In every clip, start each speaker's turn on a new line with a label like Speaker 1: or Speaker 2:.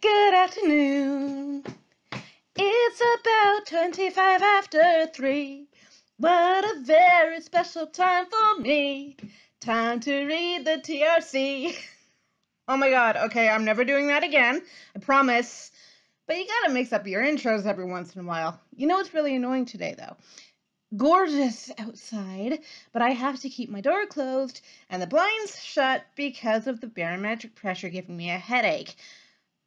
Speaker 1: Good afternoon. It's about 25 after 3. What a very special time for me. Time to read the TRC. Oh my god, okay, I'm never doing that again. I promise. But you gotta mix up your intros every once in a while. You know what's really annoying today, though? Gorgeous outside, but I have to keep my door closed and the blinds shut because of the barometric pressure giving me a headache.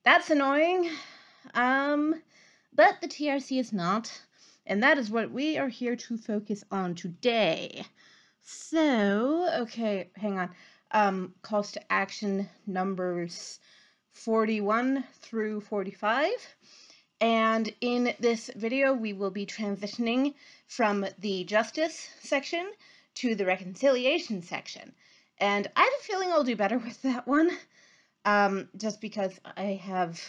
Speaker 1: That's annoying, but the TRC is not, and that is what we are here to focus on today. So, okay, hang on. Calls to action numbers 41 through 45. And in this video, we will be transitioning from the justice section to the reconciliation section. And I have a feeling I'll do better with that one. Just because I have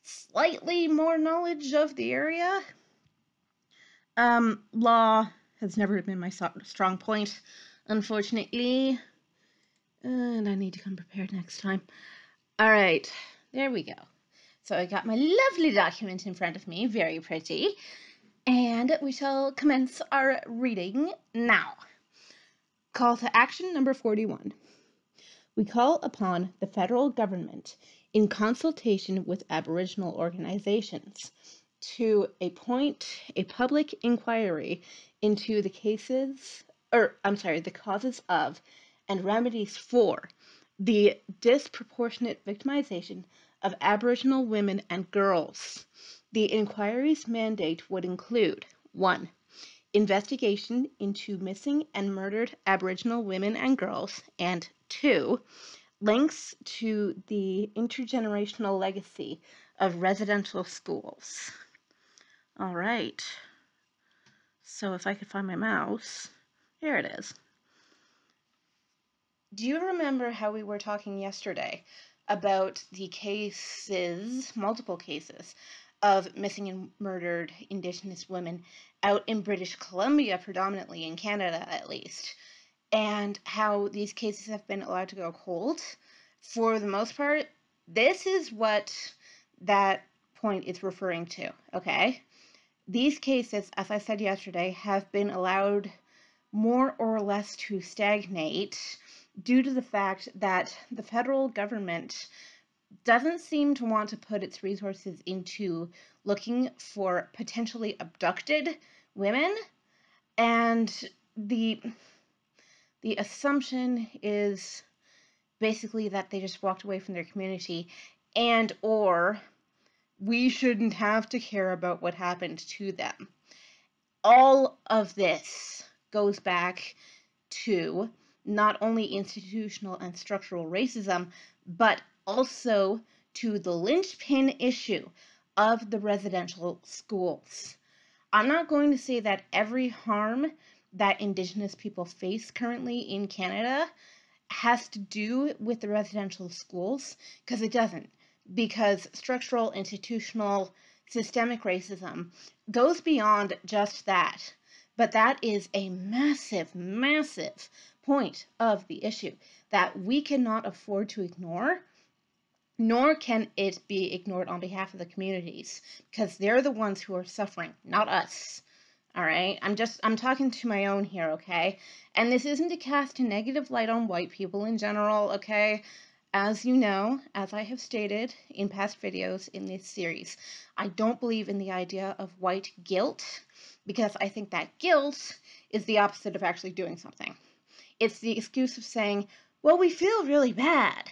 Speaker 1: slightly more knowledge of the area. Law has never been my strong point, unfortunately. And I need to come prepared next time. Alright, there we go. So I got my lovely document in front of me, very pretty. And we shall commence our reading now. Call to action number 41. We call upon the federal government, in consultation with Aboriginal organizations, to appoint a public inquiry into the causes of and remedies for the disproportionate victimization of Aboriginal women and girls. The inquiry's mandate would include 1. Investigation into missing and murdered Aboriginal women and girls, and 2. Links to the intergenerational legacy of residential schools. All right. So if I could find my mouse, here it is. Do you remember how we were talking yesterday about the cases, multiple cases, of missing and murdered Indigenous women out in British Columbia, predominantly in Canada at least, and how these cases have been allowed to go cold? For the most part, this is what that point is referring to, okay? These cases, as I said yesterday, have been allowed more or less to stagnate due to the fact that the federal government doesn't seem to want to put its resources into looking for potentially abducted women, and the assumption is basically that they just walked away from their community, and or we shouldn't have to care about what happened to them. All of this goes back to not only institutional and structural racism, but also to the linchpin issue of the residential schools. I'm not going to say that every harm that Indigenous people face currently in Canada has to do with the residential schools, because it doesn't. Because structural, institutional, systemic racism goes beyond just that. But that is a massive, massive point of the issue that we cannot afford to ignore, nor can it be ignored on behalf of the communities, because they're the ones who are suffering, not us. All right, I'm talking to my own here, okay? And this isn't to cast a negative light on white people in general, okay? As you know, as I have stated in past videos in this series, I don't believe in the idea of white guilt, because I think that guilt is the opposite of actually doing something. It's the excuse of saying, well, we feel really bad.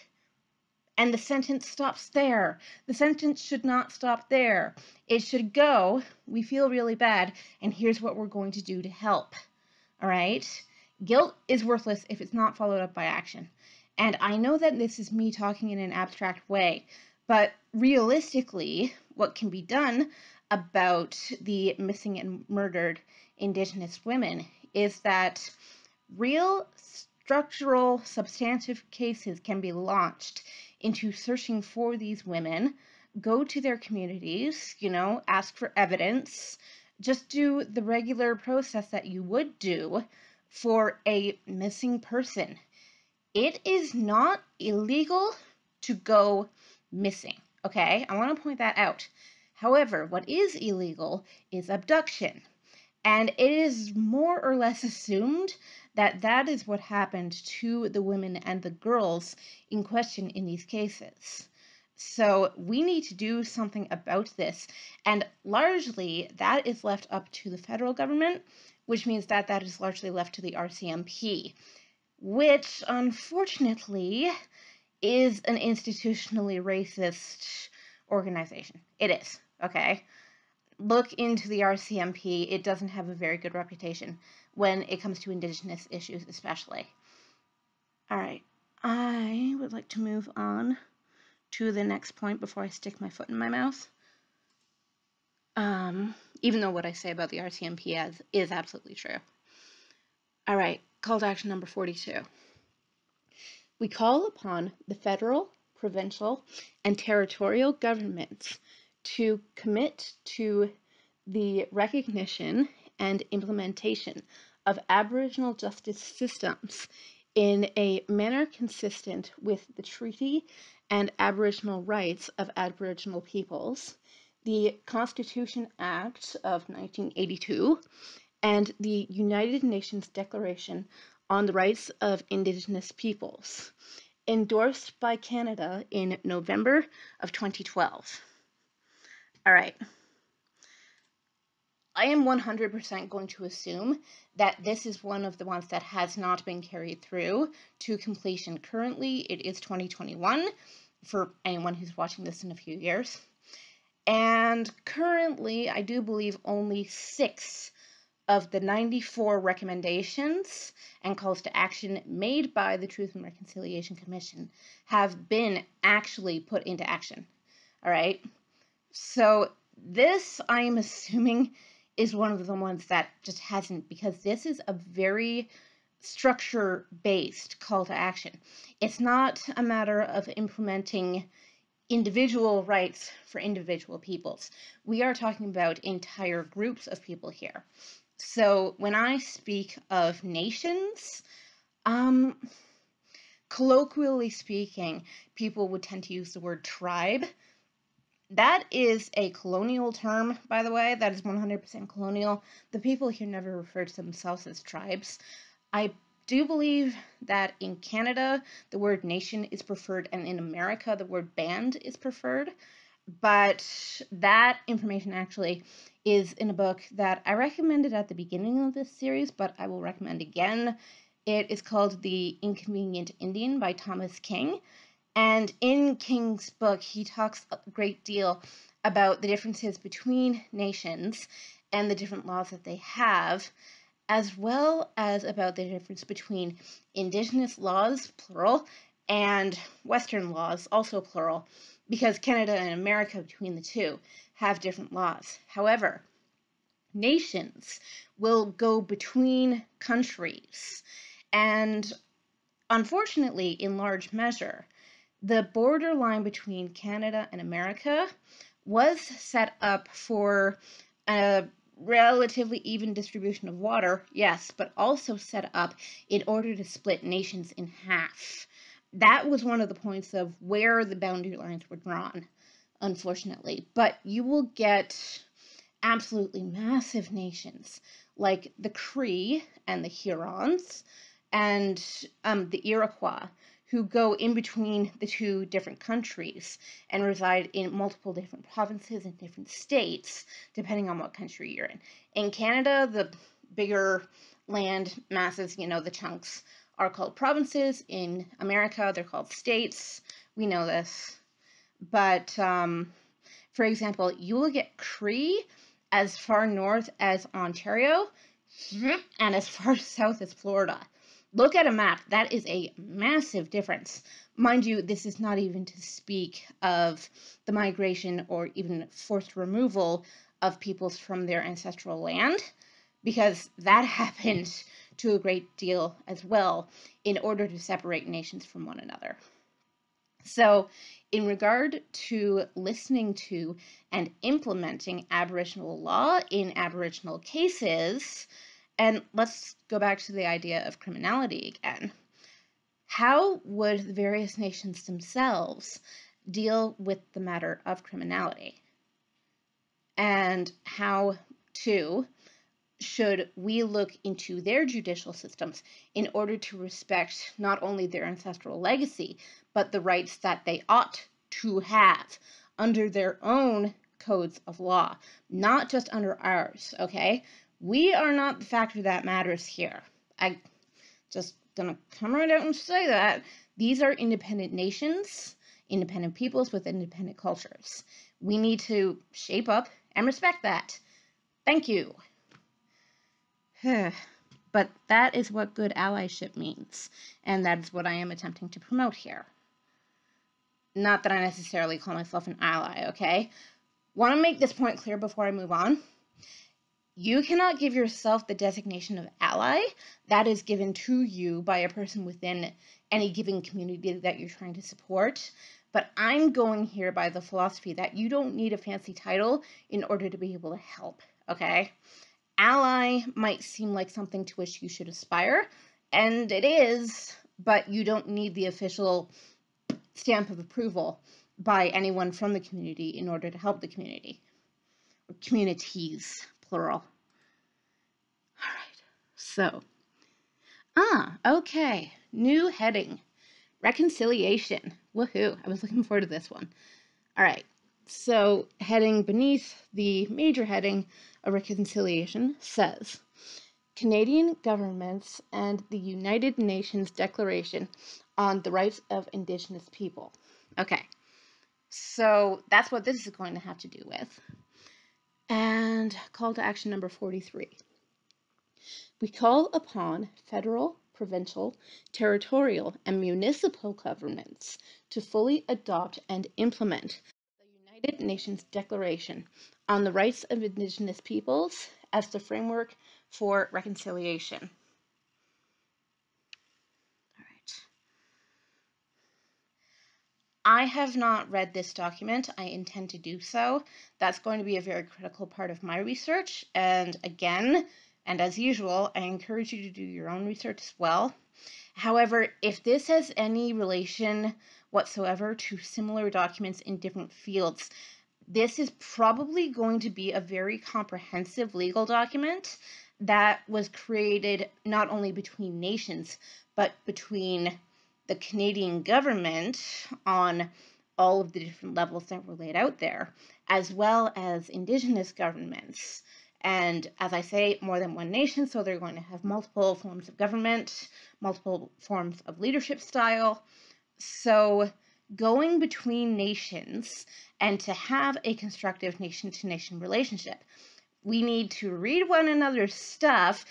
Speaker 1: And the sentence stops there. The sentence should not stop there. It should go, we feel really bad, and here's what we're going to do to help. All right? Guilt is worthless if it's not followed up by action. And I know that this is me talking in an abstract way, but realistically, what can be done about the missing and murdered Indigenous women is that real structural, substantive cases can be launched into searching for these women, go to their communities, ask for evidence, just do the regular process that you would do for a missing person. It is not illegal to go missing, Okay, I want to point that out. However, what is illegal is abduction. And it is more or less assumed that that is what happened to the women and the girls in question in these cases. So we need to do something about this. And largely, that is left up to the federal government, which means that that is largely left to the RCMP, which unfortunately is an institutionally racist organization. It is, okay? Look into the RCMP. It doesn't have a very good reputation when it comes to Indigenous issues, especially. All right, I would like to move on to the next point before I stick my foot in my mouth. Even though what I say about the RCMP is absolutely true. All right, call to action number 42. We call upon the federal, provincial, and territorial governments to commit to the recognition and implementation of Aboriginal justice systems in a manner consistent with the Treaty and Aboriginal Rights of Aboriginal Peoples, the Constitution Act of 1982, and the United Nations Declaration on the Rights of Indigenous Peoples, endorsed by Canada in November of 2012. All right. I am 100% going to assume that this is one of the ones that has not been carried through to completion. Currently, it is 2021 for anyone who's watching this in a few years. And currently, I do believe only 6 of the 94 recommendations and calls to action made by the Truth and Reconciliation Commission have been actually put into action. All right. So this, I am assuming, is one of the ones that just hasn't, because this is a very structure-based call to action. It's not a matter of implementing individual rights for individual peoples. We are talking about entire groups of people here. So when I speak of nations, colloquially speaking, people would tend to use the word tribe. That is a colonial term, by the way. That is 100% colonial. The people here never refer to themselves as tribes. I do believe that in Canada, the word nation is preferred, and in America, the word band is preferred. But that information actually is in a book that I recommended at the beginning of this series, but I will recommend again. It is called The Inconvenient Indian by Thomas King. And in King's book, he talks a great deal about the differences between nations and the different laws that they have, as well as about the difference between Indigenous laws, plural, and Western laws, also plural, because Canada and America, between the two, have different laws. However, nations will go between countries, and unfortunately, in large measure, the borderline between Canada and America was set up for a relatively even distribution of water, yes, but also set up in order to split nations in half. That was one of the points of where the boundary lines were drawn, unfortunately. But you will get absolutely massive nations like the Cree and the Hurons and the Iroquois, who go in between the two different countries and reside in multiple different provinces and different states, depending on what country you're in. In Canada, the bigger land masses, the chunks, are called provinces. In America, they're called states. We know this. But, for example, you will get Cree as far north as Ontario and as far south as Florida. Look at a map. That is a massive difference. Mind you, this is not even to speak of the migration or even forced removal of peoples from their ancestral land, because that happened to a great deal as well in order to separate nations from one another. So, in regard to listening to and implementing Aboriginal law in Aboriginal cases, and let's go back to the idea of criminality again. How would the various nations themselves deal with the matter of criminality, and how, too, should we look into their judicial systems in order to respect not only their ancestral legacy, but the rights that they ought to have under their own codes of law, not just under ours, okay? We are not the factor that matters here. I just gonna come right out and say that. These are independent nations, independent peoples with independent cultures. We need to shape up and respect that. Thank you. But that is what good allyship means, and that is what I am attempting to promote here. Not that I necessarily call myself an ally, okay? Want to make this point clear before I move on. You cannot give yourself the designation of ally that is given to you by a person within any given community that you're trying to support. But I'm going here by the philosophy that you don't need a fancy title in order to be able to help, okay? Ally might seem like something to which you should aspire, and it is, but you don't need the official stamp of approval by anyone from the community in order to help the community. Or communities, plural. All right, so, okay, new heading, reconciliation. Woohoo, I was looking forward to this one. All right, so heading beneath the major heading of reconciliation says, Canadian governments and the United Nations Declaration on the Rights of Indigenous People. Okay, so that's what this is going to have to do with. And call to action number 43. We call upon federal, provincial, territorial, and municipal governments to fully adopt and implement the United Nations Declaration on the Rights of Indigenous Peoples as the framework for reconciliation. All right. I have not read this document. I intend to do so. That's going to be a very critical part of my research. And again, and as usual, I encourage you to do your own research as well. However, if this has any relation whatsoever to similar documents in different fields, this is probably going to be a very comprehensive legal document that was created not only between nations, but between the Canadian government on all of the different levels that were laid out there, as well as Indigenous governments. And as I say, more than one nation, so they're going to have multiple forms of government, multiple forms of leadership style. So going between nations and to have a constructive nation-to-nation relationship, we need to read one another's stuff.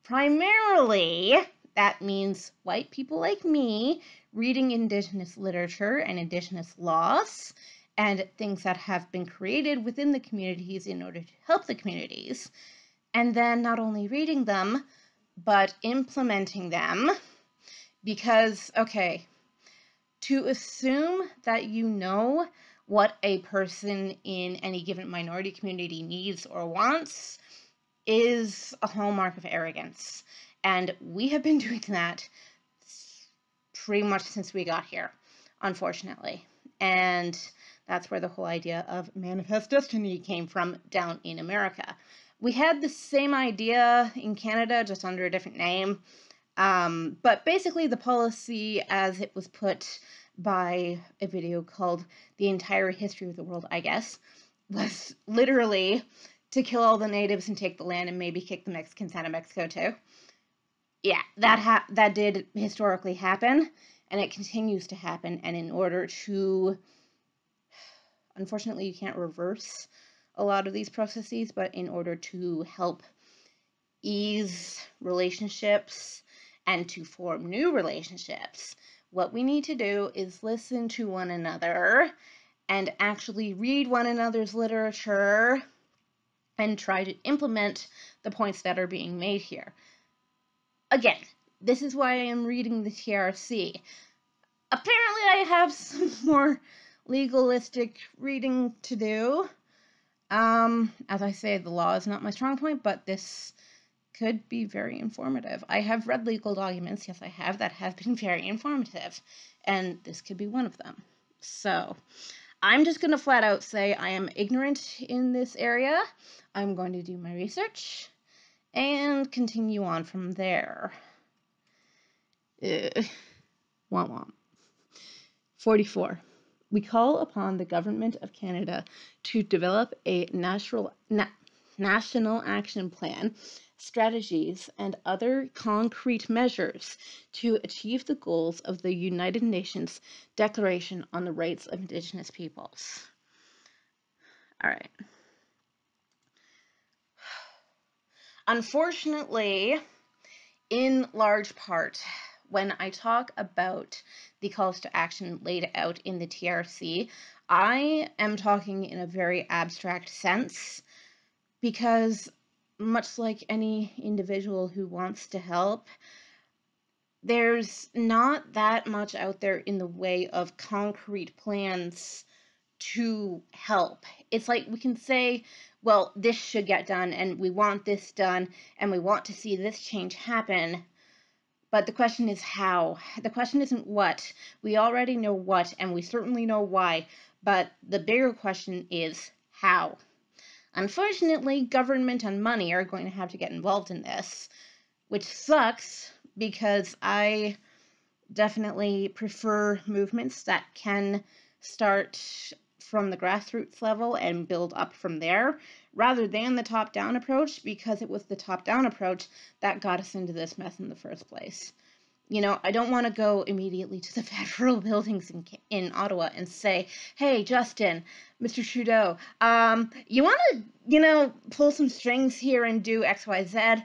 Speaker 1: Primarily, that means white people like me reading Indigenous literature and Indigenous laws and things that have been created within the communities in order to help the communities. And then not only reading them, but implementing them. Because, okay, to assume that you know what a person in any given minority community needs or wants is a hallmark of arrogance. And we have been doing that pretty much since we got here, unfortunately. And that's where the whole idea of manifest destiny came from down in America. We had the same idea in Canada, just under a different name. But basically the policy as it was put by a video called The Entire History of the World, I guess, was literally to kill all the natives and take the land and maybe kick the Mexicans out of Mexico too. Yeah, that did historically happen, and it continues to happen, and in order to, unfortunately you can't reverse a lot of these processes, but in order to help ease relationships and to form new relationships, what we need to do is listen to one another and actually read one another's literature and try to implement the points that are being made here. Again, this is why I am reading the TRC. Apparently I have some more legalistic reading to do. As I say, the law is not my strong point, but this could be very informative. I have read legal documents, yes I have, that have been very informative, and this could be one of them. So I'm just going to flat out say I am ignorant in this area. I'm going to do my research and continue on from there. Womp womp. 44. We call upon the Government of Canada to develop a national action plan, strategies, and other concrete measures to achieve the goals of the United Nations Declaration on the Rights of Indigenous Peoples. All right. Unfortunately, in large part, when I talk about the calls to action laid out in the TRC, I am talking in a very abstract sense because, much like any individual who wants to help, there's not that much out there in the way of concrete plans to help. It's like we can say, well, this should get done, and we want this done, and we want to see this change happen. But the question is how. The question isn't what. We already know what, and we certainly know why. But the bigger question is how. Unfortunately, government and money are going to have to get involved in this, which sucks because I definitely prefer movements that can start from the grassroots level and build up from there, rather than the top-down approach, because it was the top-down approach that got us into this mess in the first place. You know, I don't want to go immediately to the federal buildings in Ottawa and say, hey, Justin, Mr. Trudeau, you want to, pull some strings here and do X, Y, Z?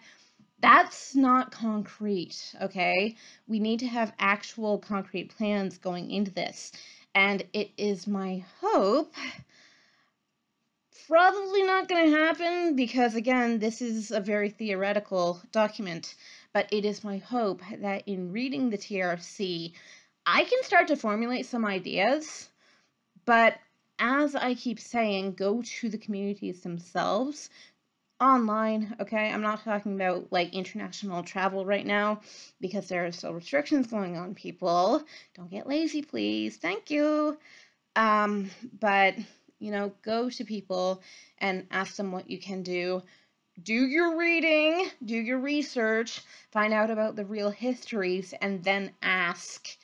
Speaker 1: That's not concrete, okay? We need to have actual concrete plans going into this. And it is my hope, probably not going to happen because, again, this is a very theoretical document, but it is my hope that in reading the TRC, I can start to formulate some ideas, but as I keep saying, go to the communities themselves, online, okay? I'm not talking about, like, international travel right now, because there are still restrictions going on, people. Don't get lazy, please. Thank you. But, go to people and ask them what you can do. Do your reading, do your research, find out about the real histories, and then ask,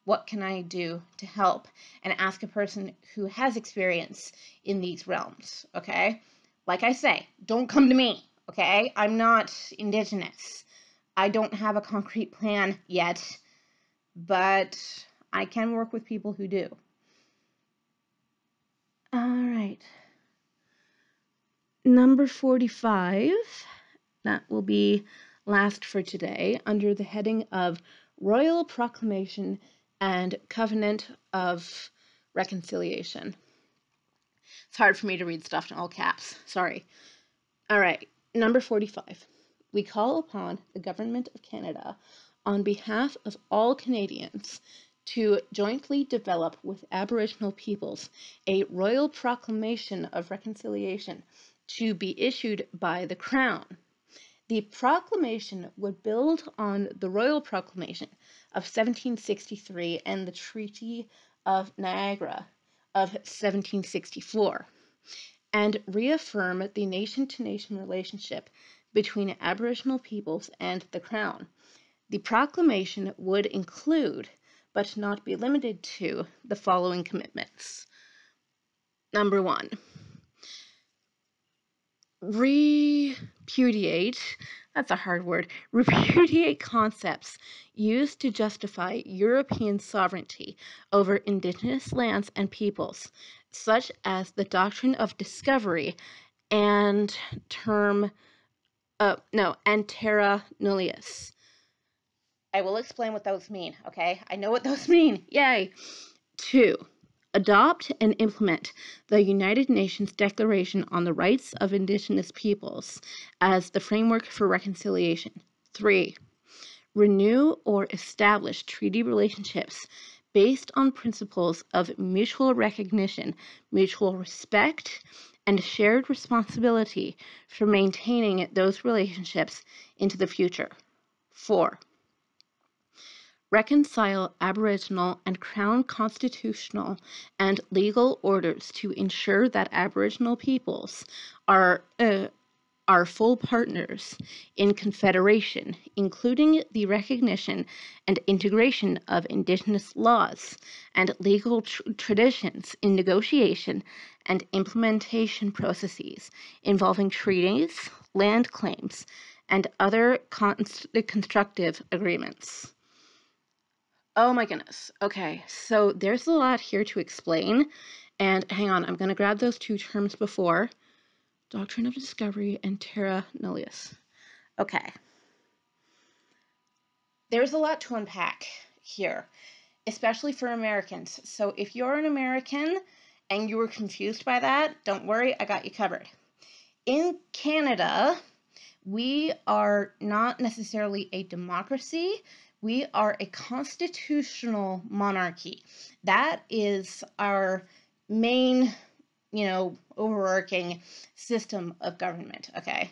Speaker 1: what can I do to help? And ask a person who has experience in these realms, okay? Like I say, don't come to me, okay? I'm not Indigenous. I don't have a concrete plan yet, but I can work with people who do. All right. Number 45, that will be last for today, under the heading of Royal Proclamation and Covenant of Reconciliation. It's hard for me to read stuff in all caps. Sorry. All right. Number 45. We call upon the Government of Canada, on behalf of all Canadians, to jointly develop with Aboriginal peoples a Royal Proclamation of Reconciliation to be issued by the Crown. The proclamation would build on the Royal Proclamation of 1763 and the Treaty of Niagara of 1764, and reaffirm the nation-to-nation relationship between Aboriginal peoples and the Crown. The proclamation would include, but not be limited to, the following commitments. Number 1, repudiate concepts used to justify European sovereignty over Indigenous lands and peoples, such as the doctrine of discovery and terra nullius. I will explain what those mean, okay? I know what those mean. Yay! 2, adopt and implement the United Nations Declaration on the Rights of Indigenous Peoples as the framework for reconciliation. 3, renew or establish treaty relationships based on principles of mutual recognition, mutual respect, and shared responsibility for maintaining those relationships into the future. 4, reconcile Aboriginal and Crown constitutional and legal orders to ensure that Aboriginal peoples are full partners in Confederation, including the recognition and integration of Indigenous laws and legal traditions in negotiation and implementation processes involving treaties, land claims, and other constructive agreements. Oh my goodness. Okay, so there's a lot here to explain. And hang on, I'm going to grab those two terms before. Doctrine of Discovery and Terra Nullius. Okay. There's a lot to unpack here, especially for Americans. So if you're an American and you were confused by that, don't worry, I got you covered. In Canada, we are not necessarily a democracy. We are a constitutional monarchy. That is our main, overarching system of government, okay?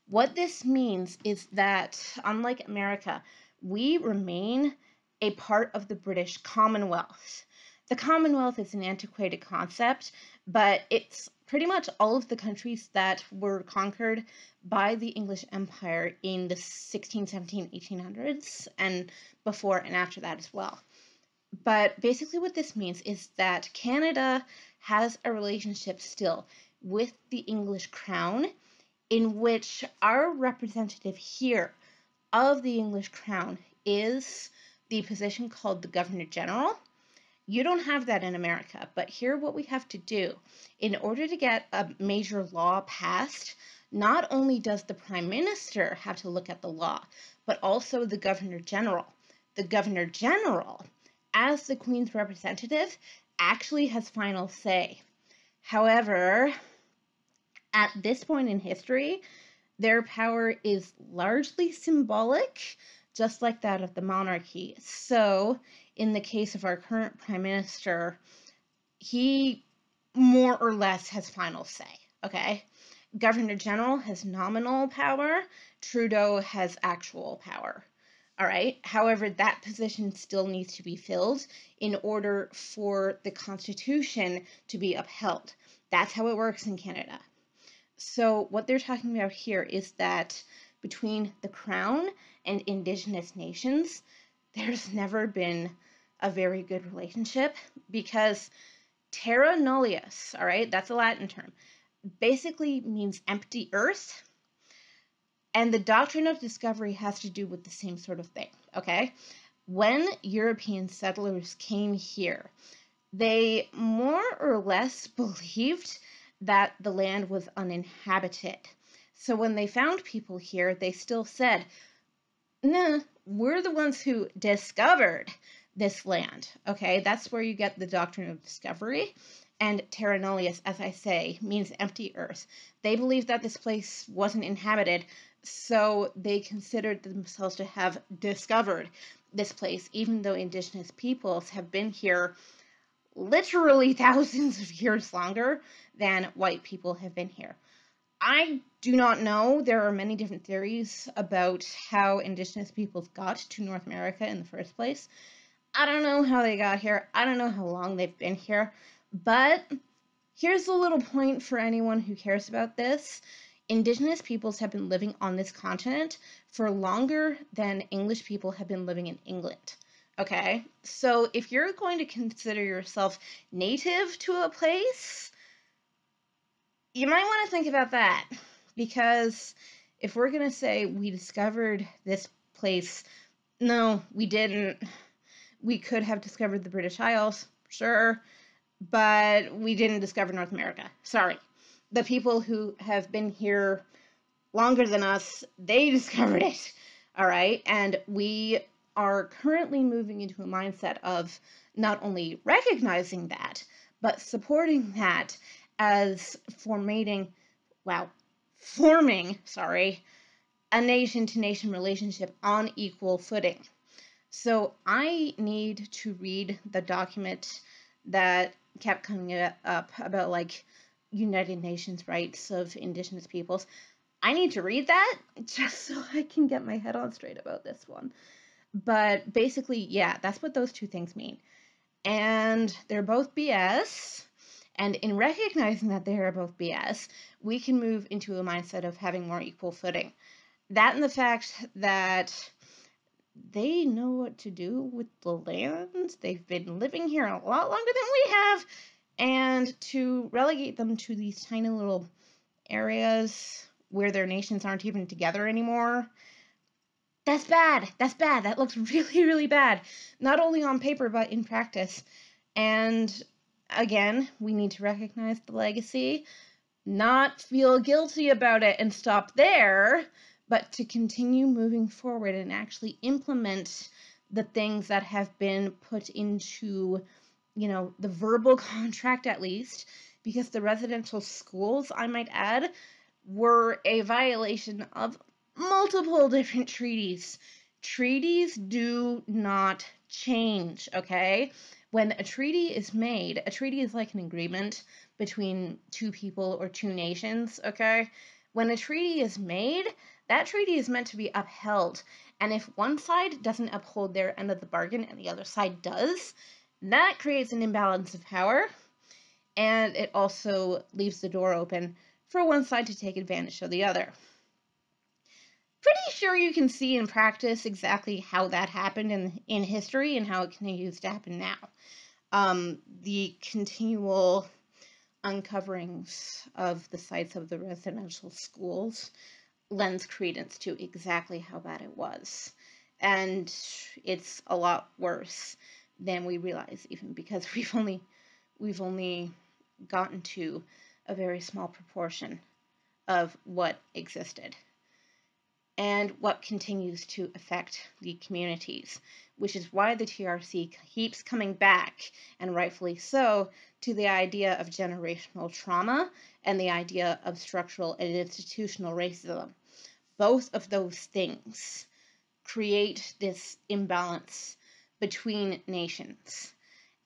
Speaker 1: What this means is that, unlike America, we remain a part of the British Commonwealth. The Commonwealth is an antiquated concept, but it's pretty much all of the countries that were conquered by the English Empire in the 16, 17, 1800s, and before and after that as well. But basically what this means is that Canada has a relationship still with the English Crown, in which our representative here of the English Crown is the position called the Governor General. You don't have that in America, but here what we have to do, in order to get a major law passed, not only does the Prime Minister have to look at the law, but also the Governor General. The Governor General, as the Queen's representative, actually has final say. However, at this point in history, their power is largely symbolic, just like that of the monarchy. So, in the case of our current Prime Minister, he more or less has final say, okay? Governor General has nominal power, Trudeau has actual power, all right? However, that position still needs to be filled in order for the Constitution to be upheld. That's how it works in Canada. So what they're talking about here is that between the Crown and Indigenous nations, there's never been a very good relationship because terra nullius, all right, that's a Latin term, basically means empty earth. And the doctrine of discovery has to do with the same sort of thing, okay? When European settlers came here, they more or less believed that the land was uninhabited. So when they found people here, they still said, nah, we're the ones who discovered this land, okay? That's where you get the doctrine of discovery. And terra nullius, as I say, means empty earth. They believed that this place wasn't inhabited, so they considered themselves to have discovered this place, even though Indigenous peoples have been here literally thousands of years longer than white people have been here. I do not know. There are many different theories about how Indigenous peoples got to North America in the first place. I don't know how they got here. I don't know how long they've been here. But here's a little point for anyone who cares about this. Indigenous peoples have been living on this continent for longer than English people have been living in England. Okay, so if you're going to consider yourself native to a place, you might want to think about that, because if we're going to say we discovered this place, no, we didn't. We could have discovered the British Isles, sure, but we didn't discover North America. Sorry. The people who have been here longer than us, they discovered it, all right? And we are currently moving into a mindset of not only recognizing that, but supporting that as forming a nation-to-nation relationship on equal footing. So I need to read the document that kept coming up about like United Nations rights of Indigenous peoples. I need to read that just so I can get my head on straight about this one. But basically, yeah, that's what those two things mean. And they're both BS. And in recognizing that they are both BS, we can move into a mindset of having more equal footing. That and the fact that they know what to do with the land. They've been living here a lot longer than we have. And to relegate them to these tiny little areas where their nations aren't even together anymore, that's bad. That's bad. That looks really, really bad. Not only on paper, but in practice. And again, we need to recognize the legacy, not feel guilty about it and stop there, but to continue moving forward and actually implement the things that have been put into, the verbal contract at least, because the residential schools, I might add, were a violation of multiple different treaties. Treaties do not change, okay? When a treaty is made, a treaty is like an agreement between two people or two nations, okay? When a treaty is made, that treaty is meant to be upheld. And if one side doesn't uphold their end of the bargain and the other side does, that creates an imbalance of power. And it also leaves the door open for one side to take advantage of the other. Pretty sure you can see in practice exactly how that happened in history and how it continues to happen now. The continual uncoverings of the sites of the residential schools lends credence to exactly how bad it was. And it's a lot worse than we realize, even because we've only gotten to a very small proportion of what existed and what continues to affect the communities, which is why the TRC keeps coming back, and rightfully so, to the idea of generational trauma and the idea of structural and institutional racism. Both of those things create this imbalance between nations,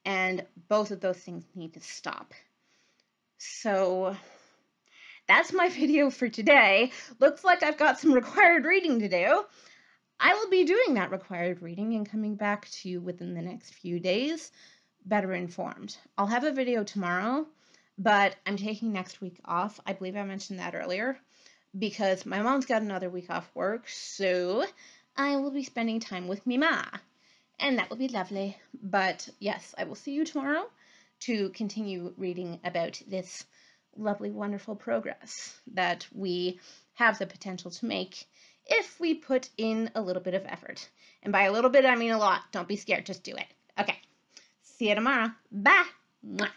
Speaker 1: and both of those things need to stop. So that's my video for today. Looks like I've got some required reading to do. I will be doing that required reading and coming back to you within the next few days, better informed. I'll have a video tomorrow, but I'm taking next week off. I believe I mentioned that earlier, because my mom's got another week off work, so I will be spending time with me ma, and that will be lovely. But yes, I will see you tomorrow to continue reading about this lovely, wonderful progress that we have the potential to make if we put in a little bit of effort. And by a little bit, I mean a lot. Don't be scared. Just do it. Okay. See you tomorrow. Bye. Mwah.